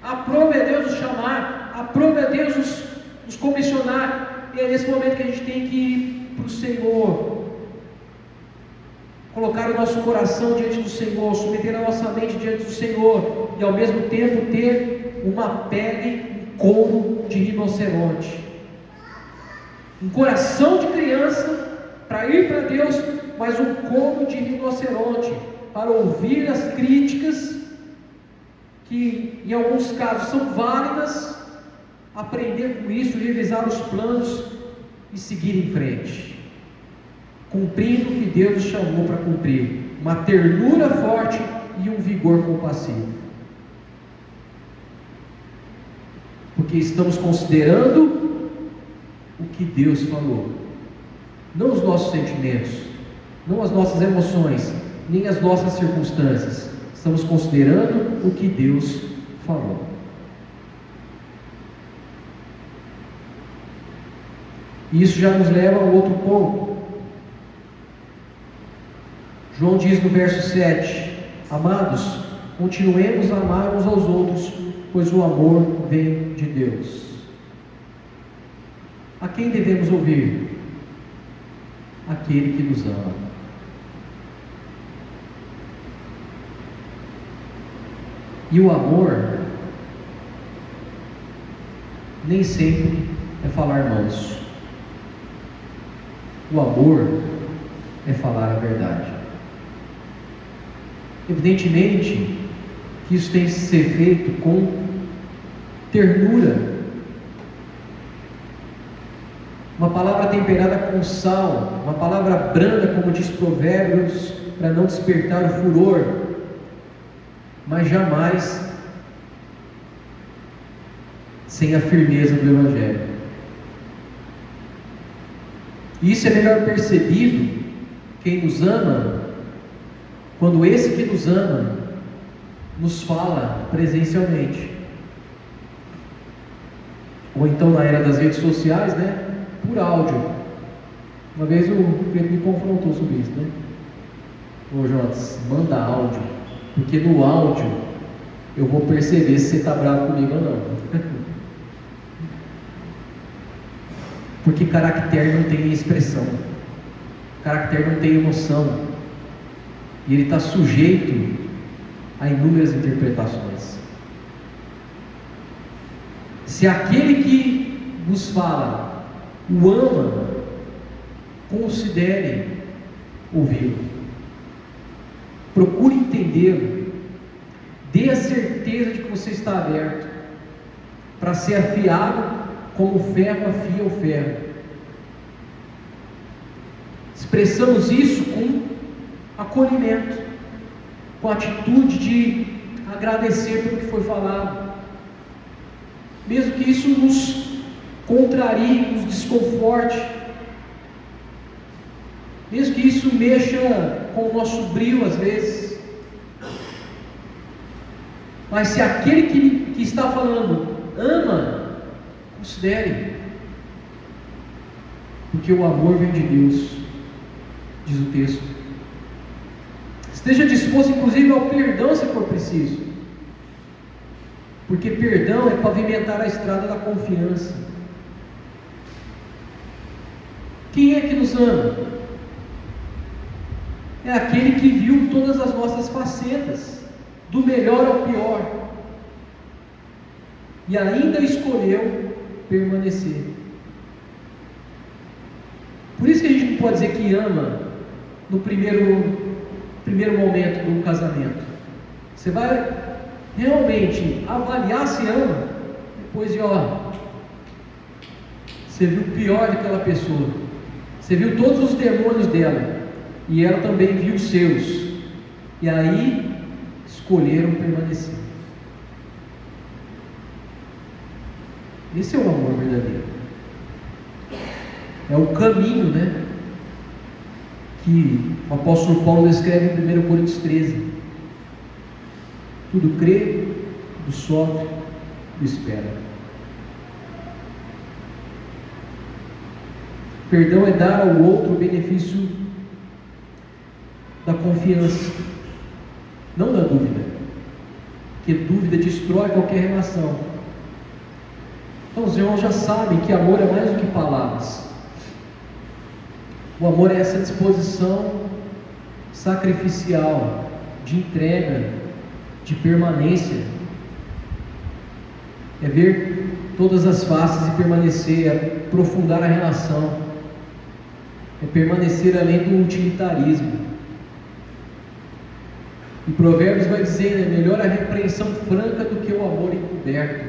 Aprove a Deus nos chamar. Aprove a Deus nos comissionar. E é nesse momento que a gente tem que ir para o Senhor. Colocar o nosso coração diante do Senhor. Submeter a nossa mente diante do Senhor. E ao mesmo tempo ter uma pele, um couro de rinoceronte. Um coração de criança para ir para Deus, mas um couro de rinoceronte para ouvir as críticas que em alguns casos são válidas, aprender com isso, revisar os planos e seguir em frente, cumprindo o que Deus nos chamou para cumprir, uma ternura forte e um vigor compassivo, porque estamos considerando o que Deus falou, não os nossos sentimentos, não as nossas emoções, nem as nossas circunstâncias. Estamos considerando o que Deus falou. E isso já nos leva a outro ponto. João diz no verso 7: Amados, continuemos a amar uns aos outros, pois o amor vem de Deus. A quem devemos ouvir? Aquele que nos ama. E o amor nem sempre é falar manso. O amor é falar a verdade. Evidentemente que isso tem que ser feito com ternura. Uma palavra temperada com sal, uma palavra branda, como diz Provérbios, para não despertar o furor, mas jamais sem a firmeza do Evangelho. E isso é melhor percebido, quem nos ama, quando esse que nos ama nos fala presencialmente, ou então na era das redes sociais, né, por áudio. Uma vez o Pedro me confrontou sobre isso, né? Ô Jonas, manda áudio, porque no áudio eu vou perceber se você está bravo comigo ou não. Porque caractere não tem expressão, caractere não tem emoção, e ele está sujeito a inúmeras interpretações. Se aquele que vos fala o ama, considere ouvi-lo, procure entendê-lo, dê a certeza de que você está aberto para ser afiado como o ferro afia o ferro. Expressamos isso com acolhimento, com a atitude de agradecer pelo que foi falado, mesmo que isso nos contrarie, nos desconforte, mesmo que isso mexa com o nosso brilho às vezes. Mas se aquele que está falando ama, considere, porque o amor vem de Deus, diz o texto. Esteja disposto inclusive ao perdão se for preciso, porque perdão é pavimentar a estrada da confiança. Quem é que nos ama? É aquele que viu todas as nossas facetas, do melhor ao pior, e ainda escolheu permanecer. Por isso que a gente não pode dizer que ama no primeiro momento do casamento. Você vai realmente avaliar se ama depois de, você viu o pior daquela pessoa, você viu todos os demônios dela, e ela também viu os seus, e aí escolheram permanecer. Esse é o amor verdadeiro. É o caminho, né, que o apóstolo Paulo descreve em 1 Coríntios 13. Tudo crê, tudo sofre, tudo espera. Perdão é dar ao outro o benefício da confiança, não da dúvida, porque dúvida destrói qualquer relação. Então os irmãos já sabem que amor é mais do que palavras. O amor é essa disposição sacrificial, de entrega, de permanência. É ver todas as faces e permanecer, é aprofundar a relação, é permanecer além do utilitarismo. E Provérbios vai dizer, né, melhor a repreensão franca do que o amor encoberto.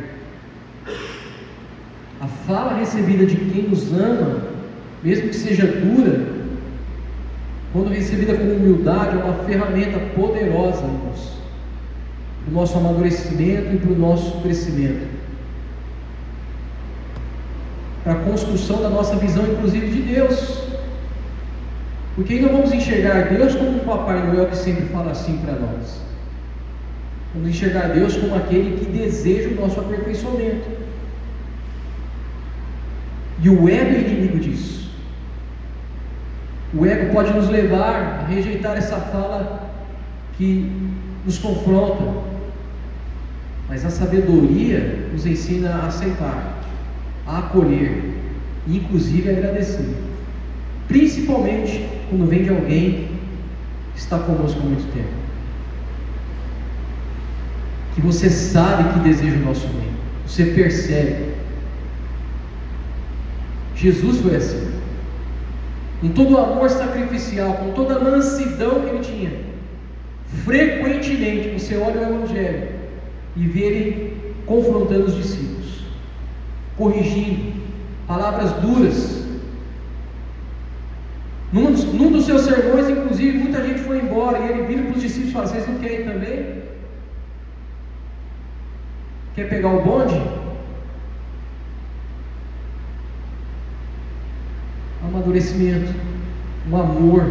A fala recebida de quem nos ama, mesmo que seja dura, quando recebida com humildade, é uma ferramenta poderosa, irmãos, para o nosso amadurecimento e para o nosso crescimento, para a construção da nossa visão, inclusive, de Deus. Porque aí não vamos enxergar Deus como um Papai Noel que sempre fala assim para nós. Vamos enxergar Deus como aquele que deseja o nosso aperfeiçoamento. E o ego é inimigo disso. O ego pode nos levar a rejeitar essa fala que nos confronta, mas a sabedoria nos ensina a aceitar, a acolher e inclusive a agradecer, principalmente quando vem de alguém que está conosco há muito tempo, que você sabe que deseja o nosso bem, você percebe. Jesus foi assim, com todo o amor sacrificial, com toda a mansidão que ele tinha. Frequentemente você olha o Evangelho e vê ele confrontando os discípulos, corrigindo, palavras duras. Num dos seus sermões, inclusive, muita gente foi embora e ele vira para os discípulos e fala: vocês não querem também? Quer pegar o bonde? Amadurecimento, um amor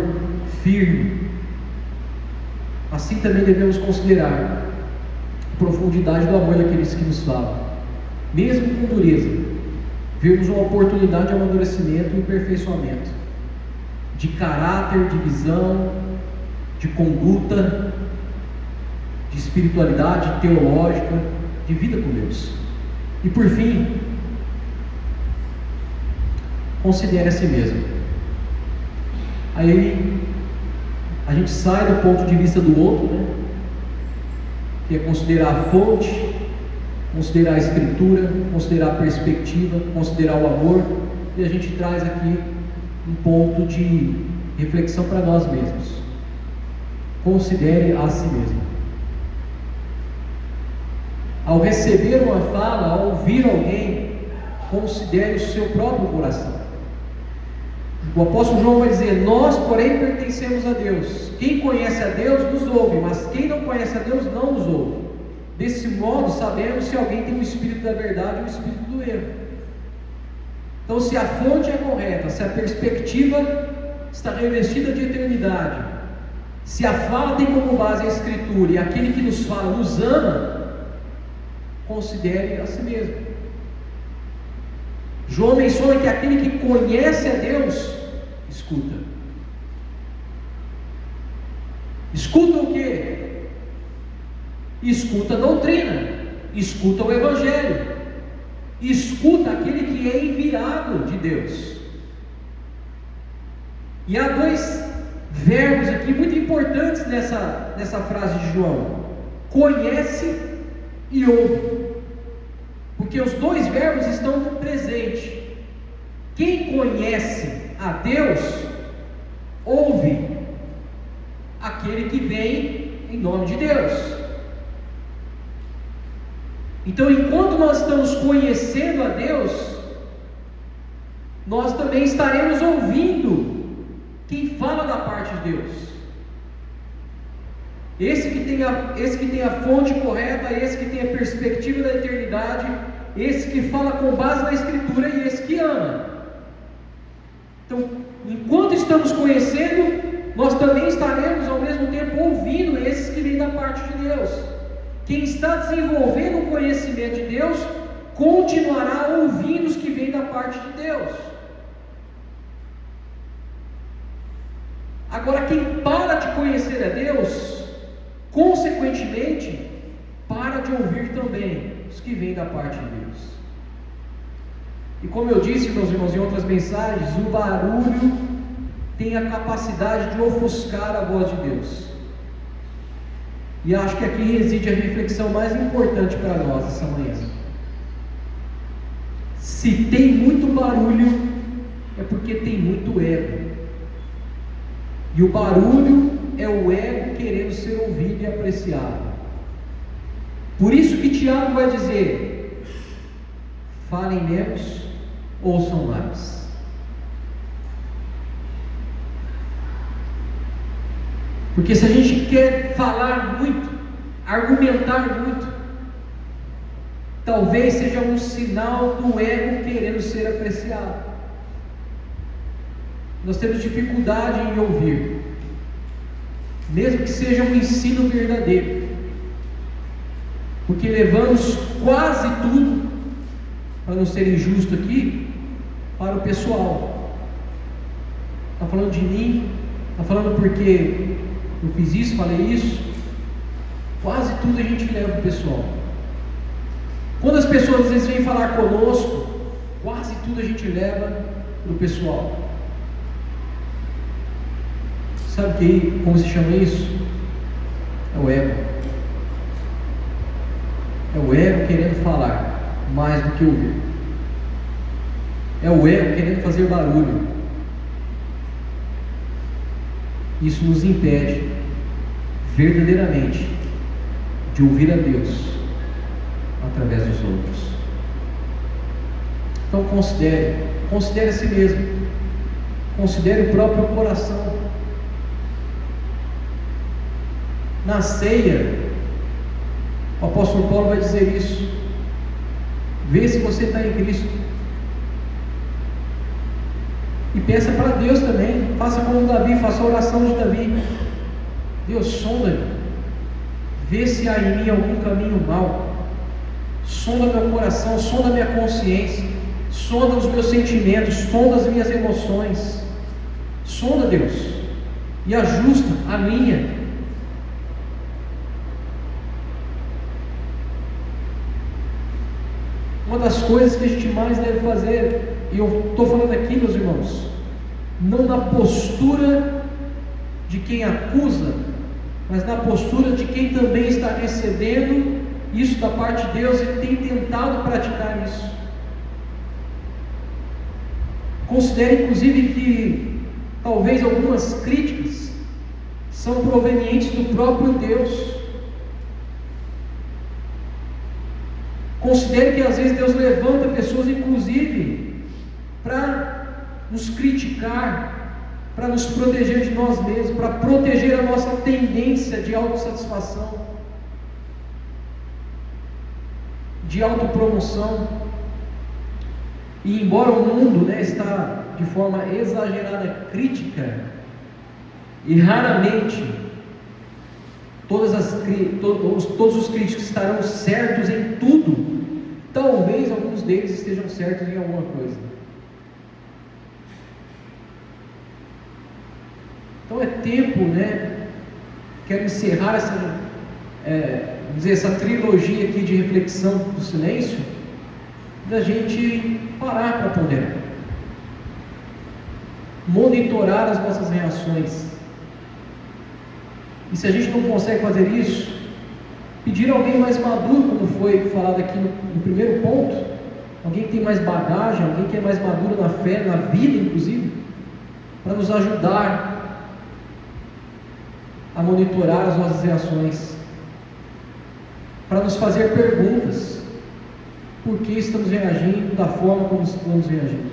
firme. Assim também devemos considerar a profundidade do amor daqueles que nos falam, mesmo com dureza, vermos uma oportunidade de amadurecimento e aperfeiçoamento, de caráter, de visão, de conduta, de espiritualidade teológica, de vida com Deus. E por fim, considere a si mesmo. Aí a gente sai do ponto de vista do outro, né? Que é considerar a fonte, considerar a escritura, considerar a perspectiva, considerar o amor, e a gente traz aqui um ponto de reflexão para nós mesmos. Considere a si mesmo. Ao receber uma fala, ao ouvir alguém, considere o seu próprio coração. O apóstolo João vai dizer: nós, porém, pertencemos a Deus. Quem conhece a Deus nos ouve, mas quem não conhece a Deus não nos ouve. Desse modo, sabemos se alguém tem o espírito da verdade ou o espírito do erro. Então, se a fonte é correta, se a perspectiva está revestida de eternidade, se a fala tem como base a Escritura e aquele que nos fala nos ama, considere a si mesmo. João menciona que aquele que conhece a Deus, escuta. Escuta o quê? Escuta a doutrina, escuta o Evangelho, escuta aquele que é enviado de Deus. E há dois verbos aqui muito importantes nessa frase de João: conhece e ouve. Porque os dois verbos estão no presente. Quem conhece a Deus, ouve aquele que vem em nome de Deus. Então, enquanto nós estamos conhecendo a Deus, nós também estaremos ouvindo quem fala da parte de Deus. Esse que tem a fonte correta, esse que tem a perspectiva da eternidade, esse que fala com base na Escritura e esse que ama. Então, enquanto estamos conhecendo, nós também estaremos ao mesmo tempo ouvindo esses que vêm da parte de Deus. Quem está desenvolvendo o conhecimento de Deus, continuará ouvindo os que vêm da parte de Deus. Agora, quem para de conhecer obedecer a Deus, consequentemente, para de ouvir também os que vêm da parte de Deus. E como eu disse, meus irmãos, em outras mensagens, o barulho tem a capacidade de ofuscar a voz de Deus. E acho que aqui reside a reflexão mais importante para nós essa manhã. Se tem muito barulho, é porque tem muito ego. E o barulho é o ego querendo ser ouvido e apreciado. Por isso que Tiago vai dizer: falem menos, ouçam mais. Porque se a gente quer falar muito, argumentar muito, talvez seja um sinal do ego querendo ser apreciado. Nós temos dificuldade em ouvir, mesmo que seja um ensino verdadeiro, porque levamos quase tudo, para não ser injusto aqui, para o pessoal. Está falando de mim, está falando porque eu fiz isso, falei isso. Quase tudo a gente leva para o pessoal. Quando as pessoas às vezes vêm falar conosco, quase tudo a gente leva para o pessoal. Sabe como se chama isso? É o ego. É o ego querendo falar mais do que ouvir. É o ego querendo fazer barulho. Isso nos impede verdadeiramente de ouvir a Deus através dos outros. Então considere a si mesmo, considere o próprio coração. Na ceia, o apóstolo Paulo vai dizer isso: vê se você está em Cristo, e peça para Deus também. Faça como Davi, faça a oração de Davi: Deus, sonda-me, vê se há em mim algum caminho mau, sonda meu coração, sonda minha consciência, sonda os meus sentimentos, sonda as minhas emoções, sonda, Deus, e ajusta a minha. Uma das coisas que a gente mais deve fazer, e eu estou falando aqui, meus irmãos, não na postura de quem acusa, mas na postura de quem também está recebendo isso da parte de Deus e tem tentado praticar isso. Considere inclusive que talvez algumas críticas são provenientes do próprio Deus. Considere que às vezes Deus levanta pessoas inclusive para nos criticar, para nos proteger de nós mesmos, para proteger a nossa tendência de autossatisfação, de autopromoção. E embora o mundo está de forma exagerada crítica, e raramente todos os críticos estarão certos em tudo, talvez alguns deles estejam certos em alguma coisa. Então é tempo, quero encerrar essa trilogia aqui de reflexão do silêncio, da gente parar para ponderar, monitorar as nossas reações. E se a gente não consegue fazer isso, pedir alguém mais maduro, como foi falado aqui no primeiro ponto, alguém que tem mais bagagem, alguém que é mais maduro na fé, na vida inclusive, para nos ajudar a monitorar as nossas reações, para nos fazer perguntas: por que estamos reagindo da forma como estamos reagindo?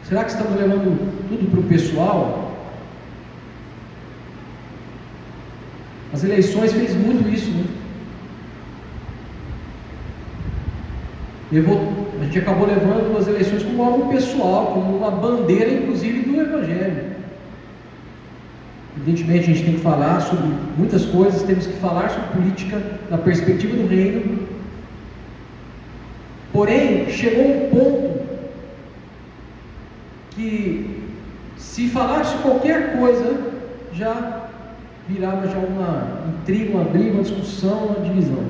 Será que estamos levando tudo para o pessoal? As eleições fez muito isso, A gente acabou levando as eleições como algo pessoal, como uma bandeira, inclusive, do Evangelho. Evidentemente, a gente tem que falar sobre muitas coisas, temos que falar sobre política da perspectiva do reino. Porém, chegou um ponto que, se falasse qualquer coisa, já virava já uma intriga, uma briga, uma discussão, uma divisão.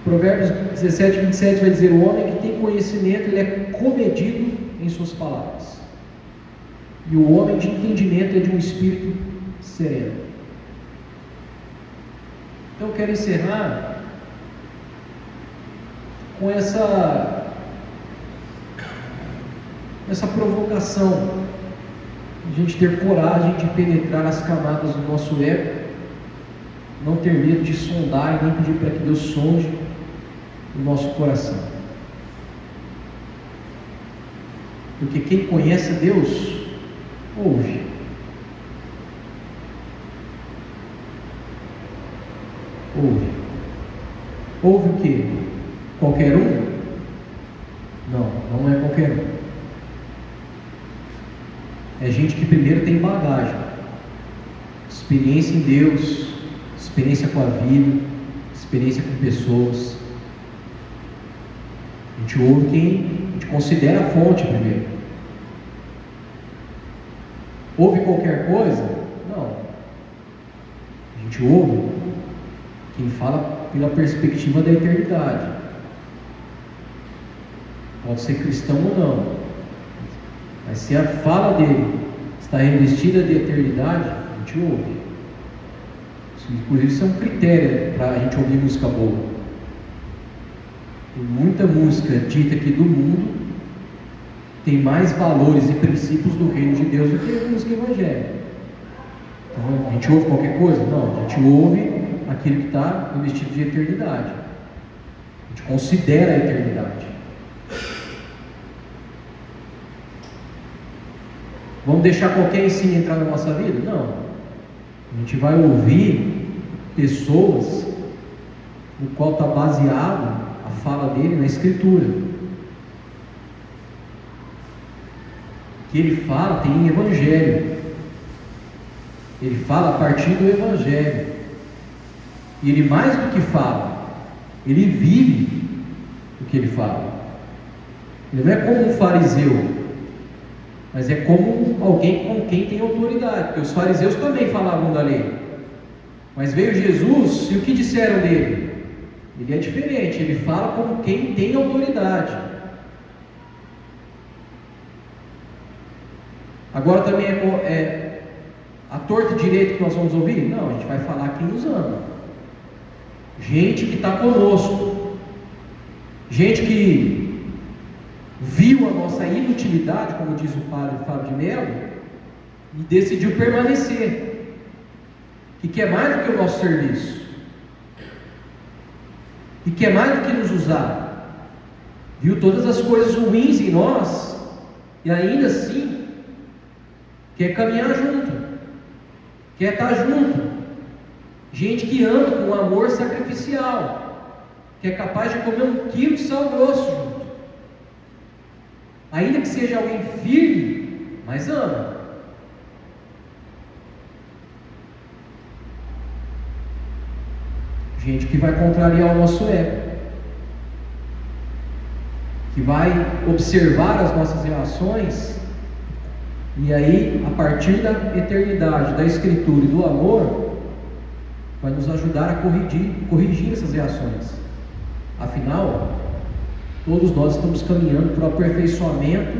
Provérbios 17, 27 vai dizer: o homem que tem conhecimento, ele é comedido em suas palavras, e o homem de entendimento é de um espírito sereno. Então eu quero encerrar com essa provocação, a gente ter coragem de penetrar as camadas do nosso ego, não ter medo de sondar e nem pedir para que Deus sonde o nosso coração. Porque quem conhece Deus, ouve. Ouve. Ouve o quê? Qualquer um? Não, não é qualquer um. É gente que primeiro tem bagagem, experiência em Deus, experiência com a vida, experiência com pessoas. A gente ouve quem a gente considera a fonte primeiro. Ouve qualquer coisa? Não. A gente ouve quem fala pela perspectiva da eternidade. Pode ser cristão ou não, mas se a fala dele está revestida de eternidade, a gente ouve. Inclusive isso é um critério para a gente ouvir música boa. Tem muita música dita aqui do mundo tem mais valores e princípios do reino de Deus do que a música evangélica. Então a gente ouve qualquer coisa? Não, a gente ouve aquilo que está revestido de eternidade. A gente considera a eternidade. Vamos deixar qualquer ensino entrar na nossa vida? Não. A gente vai ouvir pessoas no qual está baseado a fala dele na Escritura. Que ele fala tem Evangelho. Ele fala a partir do Evangelho. E ele mais do que fala, ele vive o que ele fala. Ele não é como um fariseu, mas é como alguém com quem tem autoridade, porque os fariseus também falavam da lei. Mas veio Jesus, e o que disseram dele? Ele é diferente, ele fala como quem tem autoridade. Agora também é a torta e direito que nós vamos ouvir? Não, a gente vai falar quem nos ama. Gente que está conosco, gente que viu a nossa inutilidade, como diz o padre Fábio de Mello, e decidiu permanecer, que quer mais do que o nosso serviço, e quer mais do que nos usar, viu todas as coisas ruins em nós, e ainda assim quer caminhar junto, quer estar junto. Gente que ama com amor sacrificial, que é capaz de comer 1 quilo de sal grosso junto, ainda que seja alguém firme, mas ama. Gente que vai contrariar o nosso ego, que vai observar as nossas reações, e aí, a partir da eternidade, da Escritura e do amor, vai nos ajudar a corrigir essas reações. Afinal, todos nós estamos caminhando para o aperfeiçoamento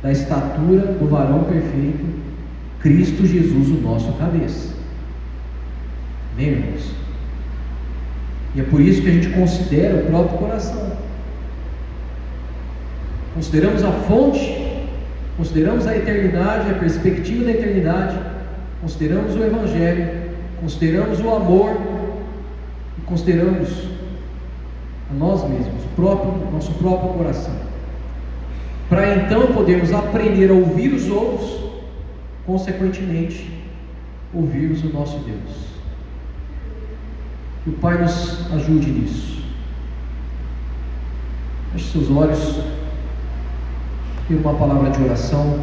da estatura do varão perfeito, Cristo Jesus, o nosso cabeça. Amém, irmãos? E é por isso que a gente considera o próprio coração. Consideramos a fonte, consideramos a eternidade, a perspectiva da eternidade, consideramos o Evangelho, consideramos o amor e consideramos a nós mesmos, nosso próprio coração, para então podermos aprender a ouvir os outros, consequentemente ouvirmos o nosso Deus. Que o Pai nos ajude nisso. Feche seus olhos, tem uma palavra de oração.